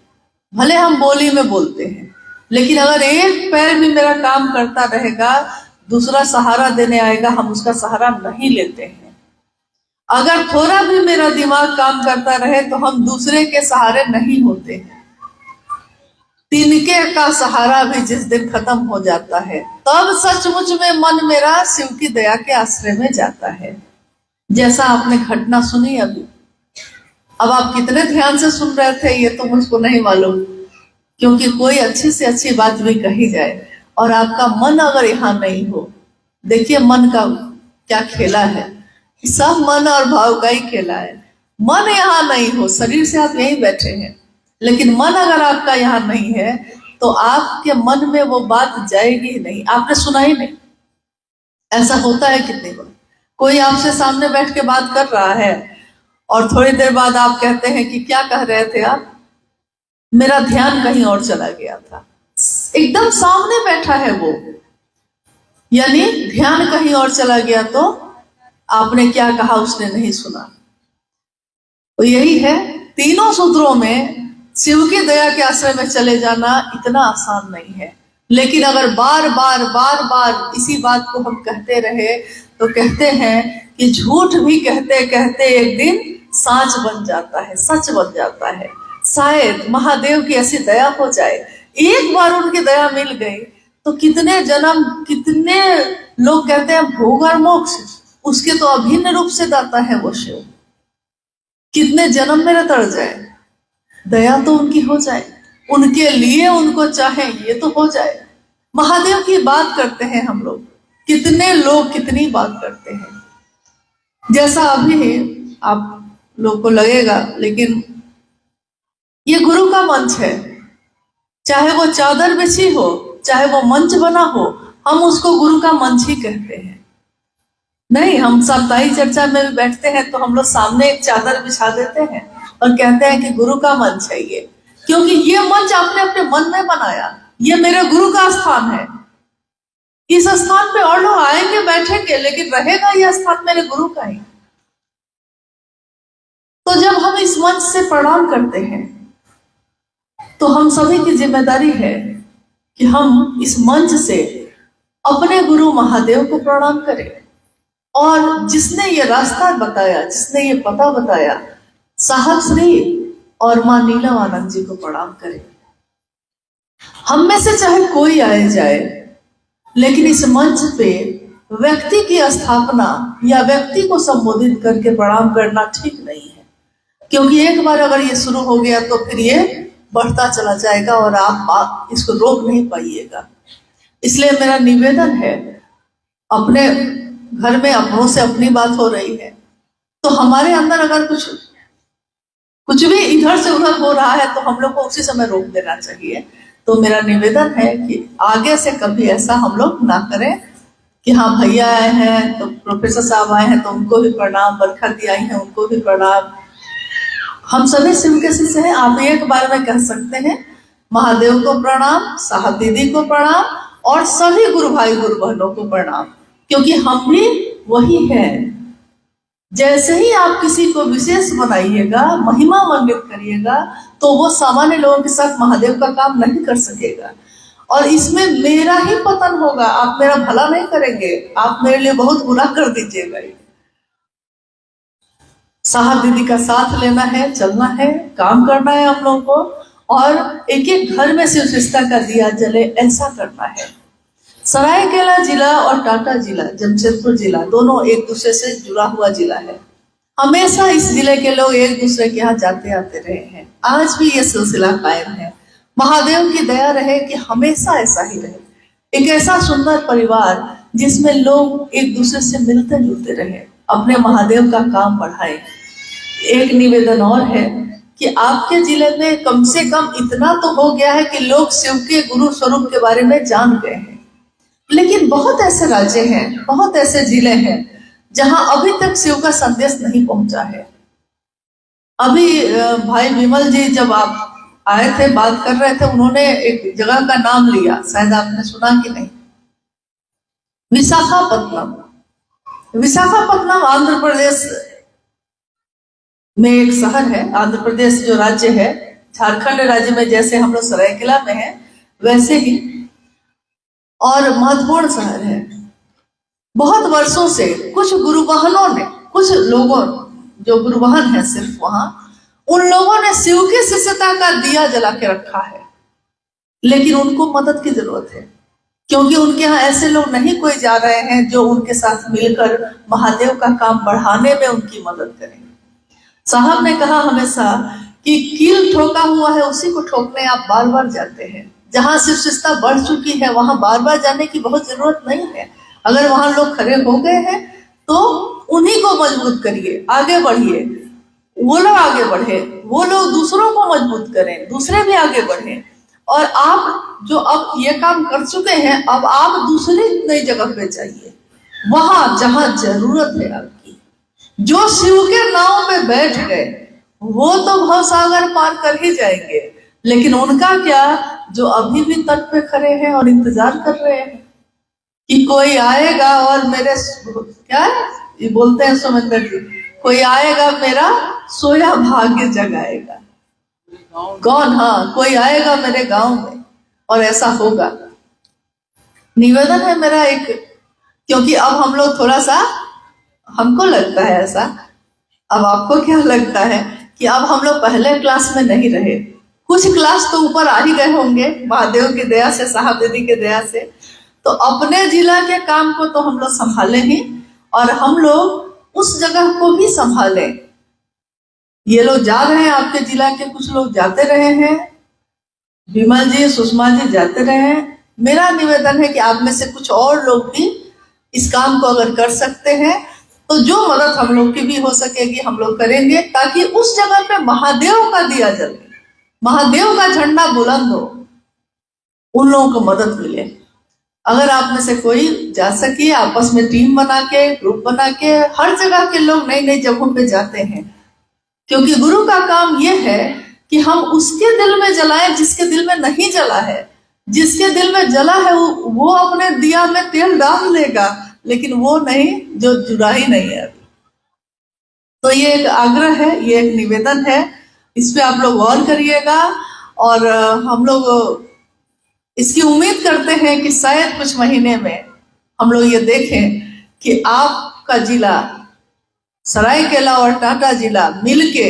भले हम बोली में बोलते हैं, लेकिन अगर एक पैर भी मेरा काम करता रहेगा, दूसरा सहारा देने आएगा, हम उसका सहारा नहीं लेते हैं। अगर थोड़ा भी मेरा दिमाग काम करता रहे तो हम दूसरे के सहारे नहीं होते हैं। तिनके का सहारा भी जिस दिन खत्म हो जाता है तब सचमुच में मन मेरा शिव की दया के आश्रय में जाता है। जैसा आपने घटना सुनी अभी, अब आप कितने ध्यान से सुन रहे थे ये तो मुझको नहीं मालूम, क्योंकि कोई अच्छी से अच्छी बात भी कही जाए और आपका मन अगर यहाँ नहीं हो, देखिए मन का क्या खेला है, सब मन और भाव का ही खेला है। मन यहाँ नहीं हो, शरीर से आप यहीं बैठे हैं, लेकिन मन अगर आपका यहाँ नहीं है तो आपके मन में वो बात जाएगी ही नहीं, आपने सुना ही नहीं। ऐसा होता है कितनी बार, कोई आपसे सामने बैठ के बात कर रहा है और थोड़ी देर बाद आप कहते हैं कि क्या कह रहे थे आप, मेरा ध्यान कहीं और चला गया था। एकदम सामने बैठा है वो, यानी ध्यान कहीं और चला गया, तो आपने क्या कहा उसने नहीं सुना। तो यही है, तीनों सूत्रों में शिव की दया के आश्रय में चले जाना इतना आसान नहीं है। लेकिन अगर बार बार बार बार इसी बात को हम कहते रहे तो कहते हैं कि झूठ भी कहते कहते एक दिन सांच बन जाता है, सच बन जाता है। शायद महादेव की ऐसी दया हो जाए, एक बार उनकी दया मिल गई तो कितने जन्म, कितने लोग कहते हैं भोग और मोक्ष, उसके तो अभिन्न रूप से दाता है वो शिव। कितने जन्म मेरा तर जाए, दया तो उनकी हो जाए, उनके लिए उनको चाहे ये तो हो जाए। महादेव की बात करते हैं हम लोग, कितने लोग कितनी बात करते हैं। जैसा अभी आप लोग को लगेगा, लेकिन ये गुरु का मंच है, चाहे वो चादर बिछी हो, चाहे वो मंच बना हो, हम उसको गुरु का मंच ही कहते हैं। नहीं, हम साप्ताहिक चर्चा में भी बैठते हैं तो हम लोग सामने एक चादर बिछा देते हैं और कहते हैं कि गुरु का मंच है ये, क्योंकि ये मंच आपने अपने मन में बनाया, ये मेरे गुरु का स्थान है। इस स्थान पे और लोग आएंगे बैठेंगे, लेकिन रहेगा यह स्थान मेरे गुरु का ही। तो जब हम इस मंच से प्रणाम करते हैं तो हम सभी की जिम्मेदारी है कि हम इस मंच से अपने गुरु महादेव को प्रणाम करें, और जिसने ये रास्ता बताया, जिसने ये पता बताया, साहब श्री और मां नीलम जी को प्रणाम करें। हम में से चाहे कोई आए जाए, लेकिन इस मंच पे व्यक्ति की स्थापना या व्यक्ति को संबोधित करके प्रणाम करना ठीक नहीं है, क्योंकि एक बार अगर ये शुरू हो गया तो फिर ये बढ़ता चला जाएगा और आप इसको रोक नहीं पाइएगा। इसलिए मेरा निवेदन है, अपने घर में अपनों से अपनी बात हो रही है तो हमारे अंदर अगर कुछ कुछ भी इधर से उधर हो रहा है तो हम लोग को उसी समय रोक देना चाहिए। तो मेरा निवेदन है कि आगे से कभी ऐसा हम लोग ना करें कि हाँ भैया आए हैं तो प्रोफेसर साहब आए हैं तो उनको भी प्रणाम, बरखा दी आई है उनको भी प्रणाम। हम सभी शिव के शिष्य हैं। आप एक बार में कह सकते हैं महादेव को प्रणाम, साहब दीदी को प्रणाम और सभी गुरु भाई गुरु बहनों को प्रणाम, क्योंकि हम भी वही हैं। जैसे ही आप किसी को विशेष बनाइएगा, महिमा मंडित करिएगा, तो वो सामान्य लोगों के साथ महादेव का काम नहीं कर सकेगा और इसमें मेरा ही पतन होगा। आप मेरा भला नहीं करेंगे, आप मेरे लिए बहुत बुरा कर दीजिएगा। साहब दीदी का साथ लेना है, चलना है, काम करना है हम लोगों को और एक एक घर में शिवशिष्टता का दिया जले, ऐसा करना है। सरायकेला जिला और टाटा जिला, जमशेदपुर जिला, दोनों एक दूसरे से जुड़ा हुआ जिला है। हमेशा इस जिले के लोग एक दूसरे के यहाँ जाते आते रहे हैं, आज भी ये सिलसिला कायम है। महादेव की दया रहे कि हमेशा ऐसा ही रहे, एक ऐसा सुंदर परिवार जिसमें लोग एक दूसरे से मिलते जुलते रहे, अपने महादेव का काम बढ़ाए। एक निवेदन और है कि आपके जिले में कम से कम इतना तो हो गया है कि लोग शिव के गुरु स्वरूप के बारे में जान गए हैं, लेकिन बहुत ऐसे राज्य हैं, बहुत ऐसे जिले हैं जहां अभी तक शिव का संदेश नहीं पहुंचा है। अभी भाई विमल जी जब आप आए थे, बात कर रहे थे, उन्होंने एक जगह का नाम लिया, शायद आपने सुना कि नहीं, विशाखापत्तनम। विशाखापत्तनम आंध्र प्रदेश में एक शहर है। आंध्र प्रदेश जो राज्य है, झारखंड राज्य में जैसे हम लोग सरायकेला में है वैसे ही, और महत्वपूर्ण शहर है। बहुत वर्षों से कुछ गुरुबहनों ने, कुछ लोगों जो गुरुबहन है सिर्फ वहां, उन लोगों ने शिव की शिष्यता का दिया जला के रखा है, लेकिन उनको मदद की जरूरत है, क्योंकि उनके यहाँ ऐसे लोग नहीं कोई जा रहे हैं जो उनके साथ मिलकर महादेव का काम बढ़ाने में उनकी मदद करें। साहब ने कहा हमेशा कि कील ठोका हुआ है उसी को ठोकने आप बार बार जाते हैं। जहां शिष्यता बढ़ चुकी है वहां बार बार जाने की बहुत जरूरत नहीं है। अगर वहां लोग खड़े हो गए हैं तो उन्हीं को मजबूत करिए, आगे बढ़िए, वो लोग आगे बढ़े, वो लोग दूसरों को मजबूत करें, दूसरे भी आगे बढ़े। और आप जो अब ये काम कर चुके हैं, अब आप दूसरी नई जगह पे जाइए, वहां जहां जरूरत है आपकी। जो शिव के नाव पे बैठ गए वो तो भवसागर पार कर ही जाएंगे, लेकिन उनका क्या जो अभी भी तट पे खड़े हैं और इंतजार कर रहे हैं कि कोई आएगा और मेरे, क्या ये बोलते हैं सुमेंद्र जी, कोई आएगा मेरा सोया भाग्य जगाएगा। कौन? हाँ, कोई आएगा मेरे गांव में और ऐसा होगा। निवेदन है मेरा एक, क्योंकि अब हम लोग थोड़ा सा, हमको लगता है ऐसा, अब आपको क्या लगता है कि अब हम लोग पहले क्लास में नहीं रहे, कुछ क्लास तो ऊपर आ ही गए होंगे महादेव की दया से, साहब दीदी की दया से। तो अपने जिला के काम को तो हम लोग संभाले ही, और हम लोग उस जगह को भी संभाले। ये लोग जा रहे हैं, आपके जिला के कुछ लोग जाते रहे हैं, विमल जी, सुषमा जी जाते रहे हैं। मेरा निवेदन है कि आप में से कुछ और लोग भी इस काम को अगर कर सकते हैं तो जो मदद हम लोग की भी हो सकेगी हम लोग करेंगे, ताकि उस जगह पे महादेव का दिया जले, महादेव का झंडा बुलंद हो, उन लोगों को मदद मिले। अगर आप में से कोई जा सके, आपस में टीम बना के, ग्रुप बना के, हर जगह के लोग नई नई जगहों पे जाते हैं, क्योंकि गुरु का काम यह है कि हम उसके दिल में जलाएं जिसके दिल में नहीं जला है। जिसके दिल में जला है वो अपने दिया में तेल डाल लेगा, लेकिन वो नहीं जो जुड़ा ही नहीं है अभी। तो ये एक आग्रह है, ये एक निवेदन है, इस पे आप लोग गौर करिएगा। और हम लोग इसकी उम्मीद करते हैं कि शायद कुछ महीने में हम लोग ये देखें कि आपका जिला सरायकेला और टाटा जिला मिलके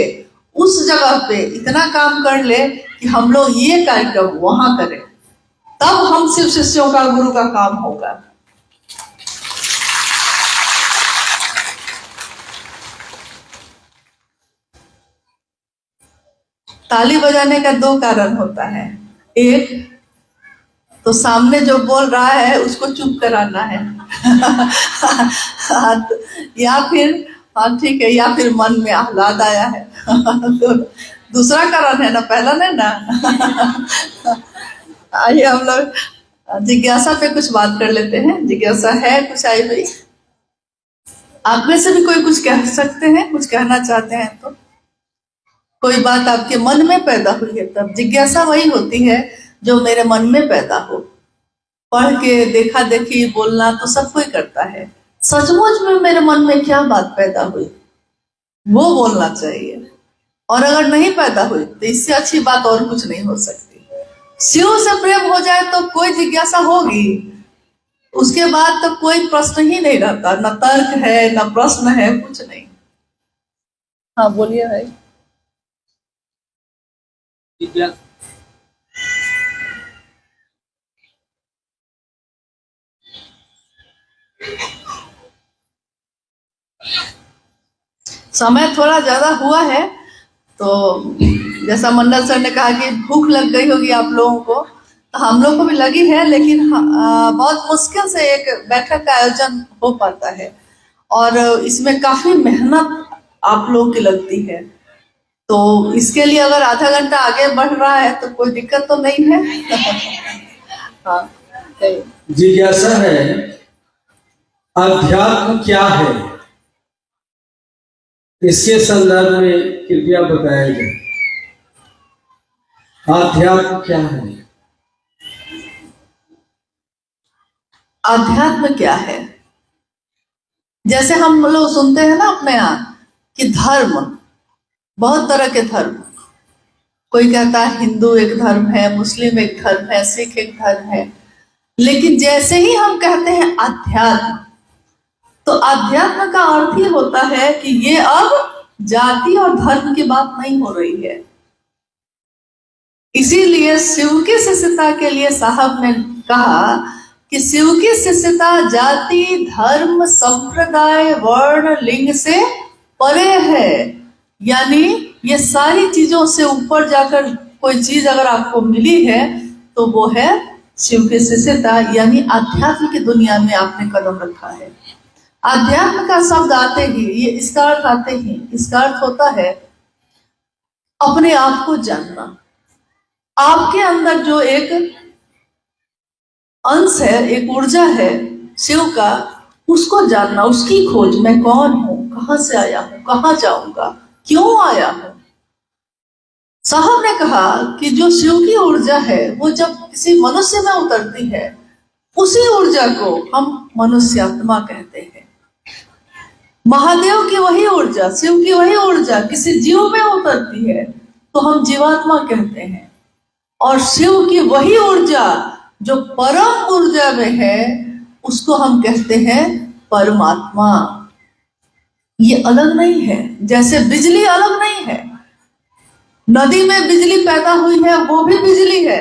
उस जगह पे इतना काम कर ले कि हम लोग ये कार्यक्रम वहां करें, तब हम शिव शिष्यों का, गुरु का काम होगा। ताली बजाने का दो कारण होता है, एक तो सामने जो बोल रहा है उसको चुप कराना है या फिर हाँ ठीक है, या फिर मन में आह्लाद आया है तो दूसरा कारण है ना, पहला नहीं ना। आइए हम लोग जिज्ञासा पे कुछ बात कर लेते हैं। जिज्ञासा है कुछ आई हुई? आप में से भी कोई कुछ कह सकते हैं, कुछ कहना चाहते हैं तो? कोई बात आपके मन में पैदा हुई है तब जिज्ञासा वही होती है जो मेरे मन में पैदा हो। पढ़ के देखा देखी बोलना तो सब कोई करता है, सचमुच में मेरे मन में क्या बात पैदा हुई वो बोलना चाहिए। और अगर नहीं पैदा हुई तो इससे अच्छी बात और कुछ नहीं हो सकती। शिव से प्रेम हो जाए तो कोई जिज्ञासा होगी, उसके बाद तो कोई प्रश्न ही नहीं रहता, न तर्क है न प्रश्न है, कुछ नहीं। हाँ बोलिए भाई। समय थोड़ा ज्यादा हुआ है तो जैसा मंडल सर ने कहा कि भूख लग गई होगी आप लोगों को, तो हम लोग को भी लगी है, लेकिन बहुत मुश्किल से एक बैठक का आयोजन हो पाता है और इसमें काफी मेहनत आप लोगों की लगती है। तो इसके लिए अगर आधा घंटा आगे बढ़ रहा है तो कोई दिक्कत तो नहीं है। हाँ जिज्ञासा है, अध्यात्म क्या है, इसके संदर्भ में कृपया बताया जाए। अध्यात्म क्या है? अध्यात्म क्या है, जैसे हम लोग सुनते हैं ना अपने यहाँ कि धर्म, बहुत तरह के धर्म, कोई कहता है हिंदू एक धर्म है, मुस्लिम एक धर्म है, सिख एक धर्म है, लेकिन जैसे ही हम कहते हैं अध्यात्म तो अध्यात्म का अर्थ ही होता है कि ये अब जाति और धर्म की बात नहीं हो रही है। इसीलिए शिव की शिष्यता के लिए साहब ने कहा कि शिव की शिष्यता जाति धर्म संप्रदाय वर्ण लिंग से परे है। यानी ये सारी चीजों से ऊपर जाकर कोई चीज अगर आपको मिली है तो वो है शिव की शिष्यता, यानी आध्यात्म की दुनिया में आपने कदम रखा है। अध्यात्म का शब्द आते ही, ये इसका अर्थ आते ही, इसका अर्थ होता है अपने आप को जानना। आपके अंदर जो एक अंश है, एक ऊर्जा है शिव का, उसको जानना, उसकी खोज। मैं कौन हूं, कहां से आया हूं, कहां जाऊंगा, क्यों आया हूं। साहब ने कहा कि जो शिव की ऊर्जा है वो जब किसी मनुष्य में उतरती है, उसी ऊर्जा को हम मनुष्य आत्मा कहते हैं। महादेव की वही ऊर्जा, शिव की वही ऊर्जा किसी जीव में उतरती है तो हम जीवात्मा कहते हैं। और शिव की वही ऊर्जा जो परम ऊर्जा में है उसको हम कहते हैं परमात्मा। ये अलग नहीं है, जैसे बिजली अलग नहीं है। नदी में बिजली पैदा हुई है वो भी बिजली है,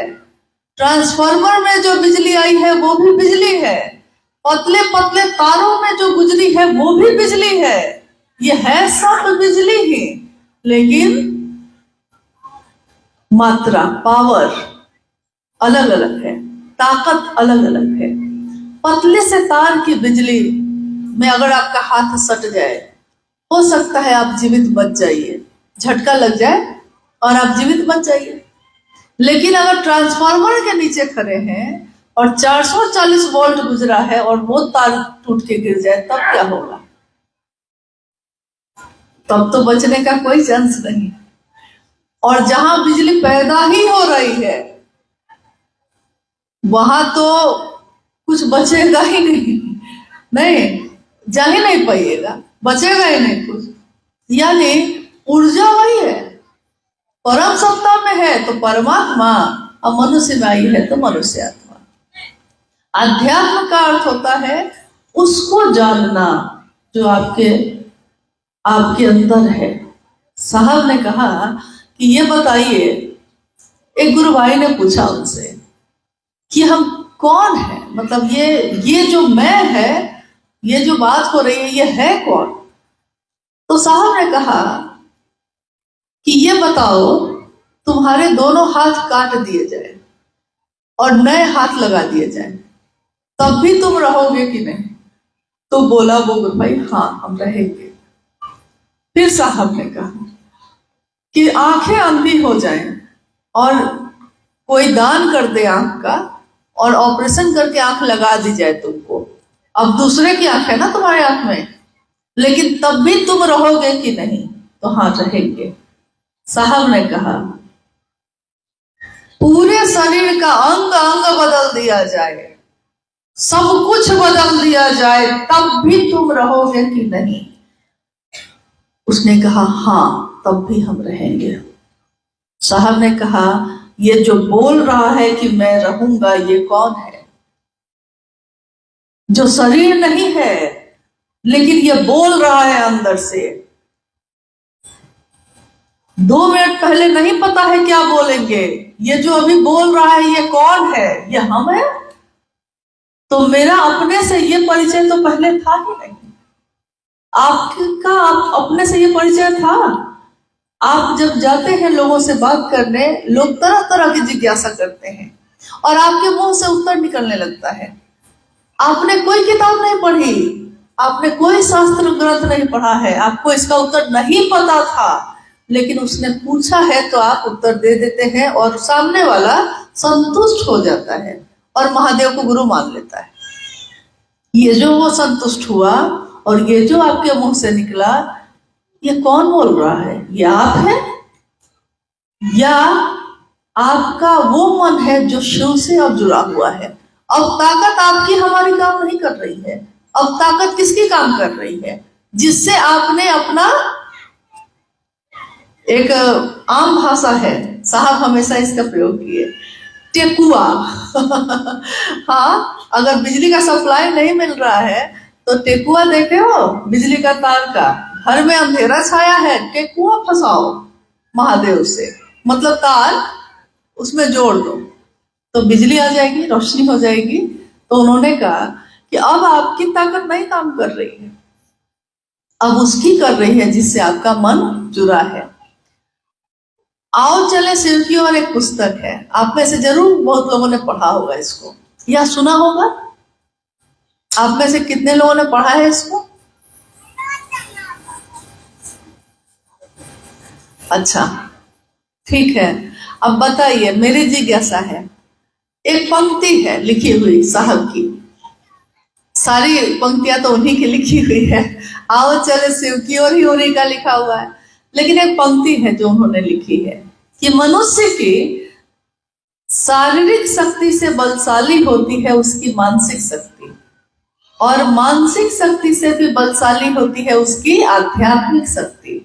ट्रांसफार्मर में जो बिजली आई है वो भी बिजली है, पतले पतले तारों में जो गुजरी है वो भी बिजली है। ये है सब बिजली ही, लेकिन मात्रा, पावर अलग अलग है, ताकत अलग अलग है। पतले से तार की बिजली में अगर आपका हाथ सट जाए, हो सकता है आप जीवित बच जाइए, झटका लग जाए और आप जीवित बच जाइए। लेकिन अगर ट्रांसफार्मर के नीचे खड़े हैं और 440 वोल्ट गुजरा है और वो तार टूट के गिर जाए, तब क्या होगा? तब तो बचने का कोई चांस नहीं। और जहां बिजली पैदा ही हो रही है वहां तो कुछ बचेगा ही नहीं, जा ही नहीं पाइएगा, बचेगा ही नहीं कुछ। यानी ऊर्जा वही है, परम सत्ता में है तो परमात्मा, और मनुष्य में आई है तो मनुष्य आत्मा। अध्यात्म का अर्थ होता है उसको जानना जो आपके अंदर है। साहब ने कहा कि ये बताइए, एक गुरु भाई ने पूछा उनसे कि हम कौन है, मतलब ये जो मैं है, ये जो बात हो रही है, ये है कौन? तो साहब ने कहा कि ये बताओ, तुम्हारे दोनों हाथ काट दिए जाए और नए हाथ लगा दिए जाए, तब भी तुम रहोगे कि नहीं? तो बोला वो गुरु भाई, हाँ हम रहेंगे। फिर साहब ने कहा कि आंखें अंधी हो जाएं और कोई दान कर दे आंख का और ऑपरेशन करके आंख लगा दी जाए तुमको। अब दूसरे की आंख है ना तुम्हारे आंख में, लेकिन तब भी तुम रहोगे कि नहीं? तो हाँ, रहेंगे। साहब ने कहा पूरे शरीर का अंग अंग बदल दिया जाए, सब कुछ बदल दिया जाए, तब भी तुम रहोगे कि नहीं? उसने कहा हाँ, तब भी हम रहेंगे। साहब ने कहा ये जो बोल रहा है कि मैं रहूंगा, ये कौन है? जो शरीर नहीं है लेकिन ये बोल रहा है अंदर से। 2 मिनट पहले नहीं पता है क्या बोलेंगे, ये जो अभी बोल रहा है ये कौन है? ये हम है। तो मेरा अपने से ये परिचय तो पहले था ही नहीं। आपका अपने से ये परिचय था। आप जब जाते हैं लोगों से बात करने, लोग तरह तरह की जिज्ञासा करते हैं और आपके मुंह से उत्तर निकलने लगता है। आपने कोई किताब नहीं पढ़ी, आपने कोई शास्त्र ग्रंथ नहीं पढ़ा है, आपको इसका उत्तर नहीं पता था, लेकिन उसने पूछा है तो आप उत्तर दे देते हैं और सामने वाला संतुष्ट हो जाता है और महादेव को गुरु मान लेता है। ये जो वो संतुष्ट हुआ और ये जो आपके मुंह से निकला, ये कौन बोल रहा है? ये आप है या आपका वो मन है जो शिव से अब जुड़ा हुआ है? अब ताकत आपकी हमारी काम नहीं कर रही है। अब ताकत किसकी काम कर रही है? जिससे आपने अपना, एक आम भाषा है, साहब हमेशा इसका प्रयोग किए, टेकुआ। हाँ, अगर बिजली का सप्लाई नहीं मिल रहा है तो टेकुआ देखे हो बिजली का तार का, घर में अंधेरा छाया है, टेकुआ फंसाओ महादेव से, मतलब तार उसमें जोड़ दो तो बिजली आ जाएगी, रोशनी हो जाएगी। तो उन्होंने कहा कि अब आपकी ताकत नहीं काम कर रही है, अब उसकी कर रही है जिससे आपका मन जुड़ा है। आओ चले शिव की ओर एक पुस्तक है, आप में से जरूर बहुत लोगों ने पढ़ा होगा इसको या सुना होगा। आप में से कितने लोगों ने पढ़ा है इसको? अच्छा, ठीक है। अब बताइए, मेरी जिज्ञासा है, एक पंक्ति है लिखी हुई साहब की, सारी पंक्तियां तो उन्हीं की लिखी हुई है, आओ चले शिव की ओर ही उन्हीं का लिखा हुआ है, लेकिन एक पंक्ति है जो उन्होंने लिखी है कि मनुष्य की शारीरिक शक्ति से बलशाली होती है उसकी मानसिक शक्ति, और मानसिक शक्ति से भी बलशाली होती है उसकी आध्यात्मिक शक्ति।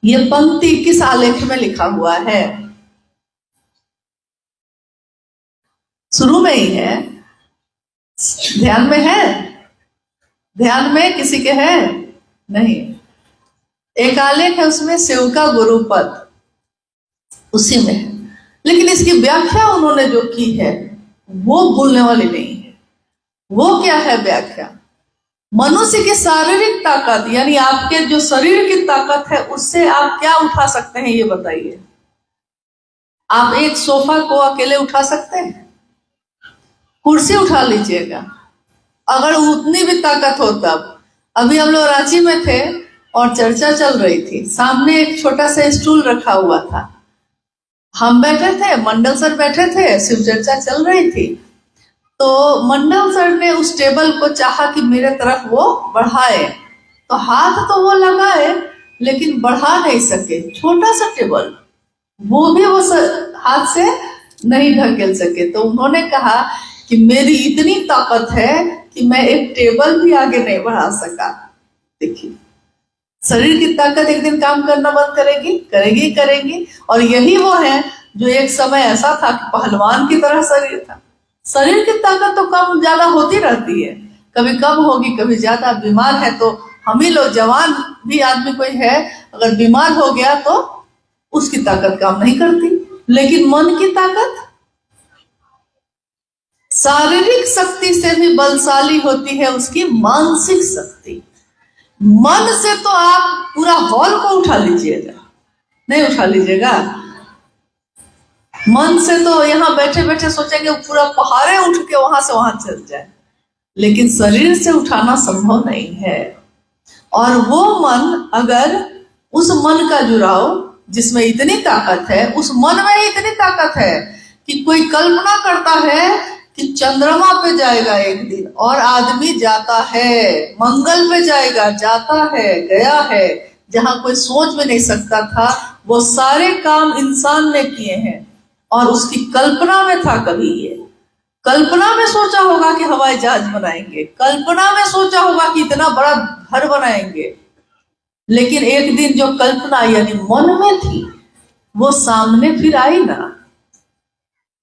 ये पंक्ति किस आलेख में लिखा हुआ है? शुरू में ही है, ध्यान में है? ध्यान में किसी के है? नहीं। एक आलेख है उसमें शिव का गुरुपद, उसी में है, लेकिन इसकी व्याख्या उन्होंने जो की है वो भूलने वाली नहीं है। वो क्या है व्याख्या? मनुष्य की शारीरिक ताकत, यानी आपके जो शरीर की ताकत है उससे आप क्या उठा सकते हैं ये बताइए। आप एक सोफा को अकेले उठा सकते हैं? कुर्सी उठा लीजिएगा, अगर उतनी भी ताकत हो तब। अभी हम लोग रांची में थे और चर्चा चल रही थी, सामने एक छोटा सा स्टूल रखा हुआ था, हम बैठे थे, मंडल सर बैठे थे, शिव चर्चा चल रही थी। तो मंडल सर ने उस टेबल को चाहा कि मेरे तरफ वो बढ़ाए, तो हाथ तो वो लगाए लेकिन बढ़ा नहीं सके, छोटा सा टेबल, वो भी वो हाथ से नहीं ढकेल सके। तो उन्होंने कहा कि मेरी इतनी ताकत है कि मैं एक टेबल भी आगे नहीं बढ़ा सका। देखिए, शरीर की ताकत एक दिन काम करना बंद करेगी, करेगी करेगी। और यही वो है जो एक समय ऐसा था कि पहलवान की तरह शरीर था। शरीर की ताकत तो कम ज्यादा होती रहती है, कभी कम होगी कभी ज्यादा। बीमार है तो हम ही लोग, जवान भी आदमी कोई है अगर बीमार हो गया तो उसकी ताकत काम नहीं करती, लेकिन मन की ताकत शारीरिक शक्ति से भी बलशाली होती है उसकी मानसिक शक्ति। मन से तो आप पूरा हॉल को उठा लीजिएगा, नहीं उठा लीजिएगा। मन से तो यहाँ बैठे बैठे सोचेंगे पूरा पहाड़े उठ के वहां से वहां चल जाए, लेकिन शरीर से उठाना संभव नहीं है। और वो मन, अगर उस मन का जुड़ाव जिसमें इतनी ताकत है, उस मन में इतनी ताकत है कि कोई कल्पना करता है कि चंद्रमा पे जाएगा एक दिन, और आदमी जाता है, मंगल पे जाएगा, जाता है, गया है, जहां कोई सोच भी नहीं सकता था, वो सारे काम इंसान ने किए हैं। और उसकी कल्पना में था कभी ये, कल्पना में सोचा होगा कि हवाई जहाज बनाएंगे, कल्पना में सोचा होगा कि इतना बड़ा घर बनाएंगे, लेकिन एक दिन जो कल्पना यानी मन में थी वो सामने फिर आई ना।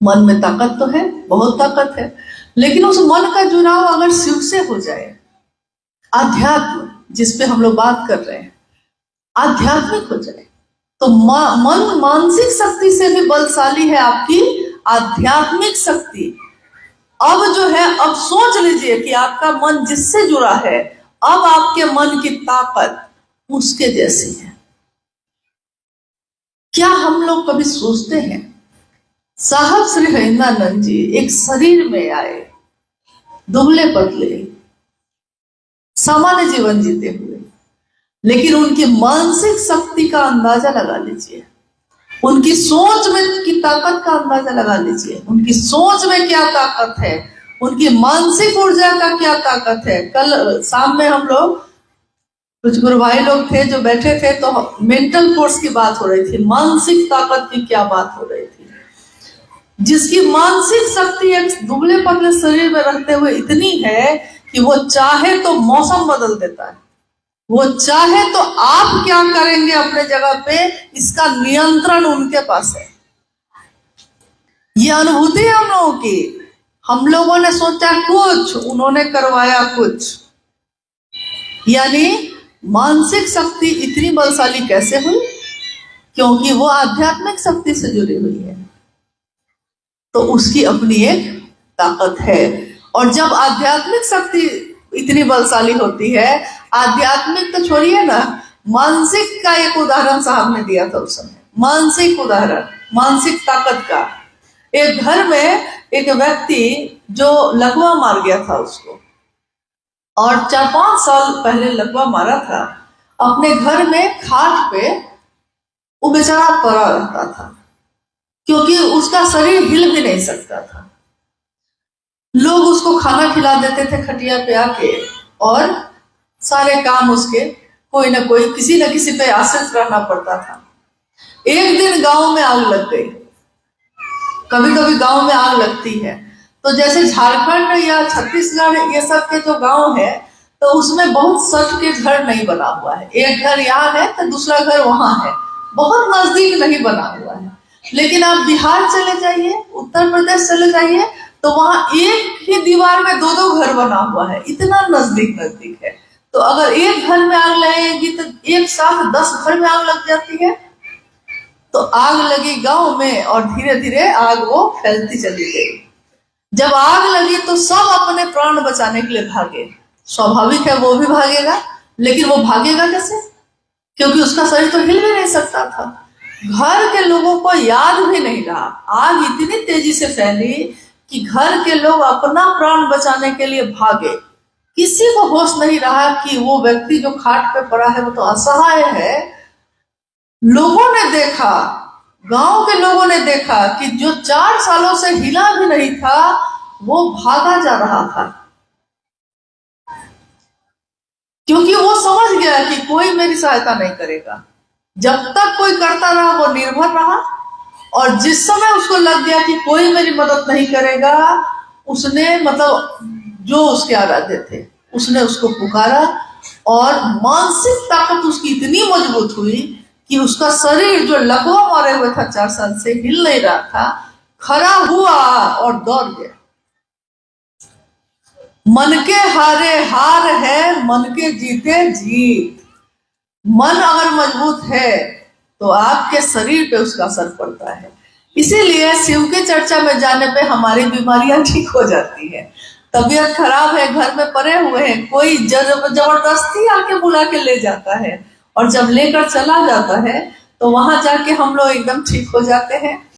मन में ताकत तो है, बहुत ताकत है, लेकिन उस मन का जुड़ाव अगर शिव से हो जाए, आध्यात्म जिस पे हम लोग बात कर रहे हैं, आध्यात्मिक हो जाए, तो मन मानसिक शक्ति से भी बलशाली है आपकी आध्यात्मिक शक्ति। अब जो है, अब सोच लीजिए कि आपका मन जिससे जुड़ा है, अब आपके मन की ताकत उसके जैसी है। क्या हम लोग कभी सोचते हैं, साहब श्री हरिंद्रानंद जी एक शरीर में आए, दुबले पतले, सामान्य जीवन जीते हुए, लेकिन उनकी मानसिक शक्ति का अंदाजा लगा लीजिए, उनकी सोच में की ताकत का अंदाजा लगा लीजिए, उनकी सोच में क्या ताकत है, उनकी मानसिक ऊर्जा का क्या ताकत है। कल शाम में हम लोग कुछ गुरु भाई लोग थे जो बैठे थे, तो मेंटल फोर्स की बात हो रही थी, मानसिक ताकत की क्या बात हो रही थी। जिसकी मानसिक शक्ति एक दुबले पतले शरीर में रहते हुए इतनी है कि वो चाहे तो मौसम बदल देता है, वो चाहे तो आप क्या करेंगे अपने जगह पे, इसका नियंत्रण उनके पास है। ये अनुभूति है हम लोगों की। हम लोगों ने सोचा कुछ, उन्होंने करवाया कुछ। यानी मानसिक शक्ति इतनी बलशाली कैसे हुई? क्योंकि वो आध्यात्मिक शक्ति से जुड़ी हुई है, तो उसकी अपनी एक ताकत है। और जब आध्यात्मिक शक्ति इतनी बलशाली होती है, आध्यात्मिक तो छोड़िए ना, मानसिक का एक उदाहरण साहब ने दिया था उस समय, मानसिक उदाहरण, मानसिक ताकत का। एक घर में एक व्यक्ति जो लकवा मार गया था उसको, और 4-5 साल पहले लकवा मारा था, अपने घर में खाट पे वो बेचारा पड़ा रहता था, क्योंकि उसका शरीर हिल भी नहीं सकता था। लोग उसको खाना खिला देते थे खटिया पे आके, और सारे काम उसके कोई ना कोई, किसी न किसी पे आश्रित रहना पड़ता था। एक दिन गांव में आग लग गई। कभी कभी गांव में आग लगती है तो जैसे झारखंड या छत्तीसगढ़ ये सब के जो गांव है, तो उसमें बहुत सट के घर नहीं बना हुआ है, एक घर यहाँ है तो दूसरा घर वहां है, बहुत नजदीक नहीं बना हुआ है। लेकिन आप बिहार चले जाइए, उत्तर प्रदेश चले जाइए, तो वहां एक ही दीवार में 2-2 घर बना हुआ है, इतना नजदीक है। तो अगर एक घर में आग लगेगी तो एक साथ 10 घर में आग लग जाती है। तो आग लगी गांव में, और धीरे धीरे आग वो फैलती चली गई। जब आग लगी तो सब अपने प्राण बचाने के लिए भागे। स्वाभाविक है वो भी भागेगा, लेकिन वो भागेगा कैसे? क्योंकि उसका शरीर तो हिल भी नहीं सकता था। घर के लोगों को याद भी नहीं रहा, आग इतनी तेजी से फैली कि घर के लोग अपना प्राण बचाने के लिए भागे। किसी को होश नहीं रहा कि वो व्यक्ति जो खाट पे पड़ा है वो तो असहाय है। लोगों ने देखा, गांव के लोगों ने देखा कि जो 4 सालों से हिला भी नहीं था वो भागा जा रहा था, क्योंकि वो समझ गया कि कोई मेरी सहायता नहीं करेगा। जब तक कोई करता रहा वो निर्भर रहा, और जिस समय उसको लग गया कि कोई मेरी मदद नहीं करेगा, उसने मतलब जो उसके आराध्य थे उसने उसको पुकारा, और मानसिक ताकत उसकी इतनी मजबूत हुई कि उसका शरीर जो लकवा मारे हुए था 4 साल से, हिल नहीं रहा था, खड़ा हुआ और दौड़ गया। मन के हारे हार है, मन के जीते जीत। मन अगर मजबूत है तो आपके शरीर पे उसका असर पड़ता है। इसीलिए शिव के चर्चा में जाने पे हमारी बीमारियां ठीक हो जाती है। तबीयत खराब है, घर में पड़े हुए हैं, कोई जबरदस्ती आके बुला के ले जाता है, और जब लेकर चला जाता है तो वहां जाके हम लोग एकदम ठीक हो जाते हैं।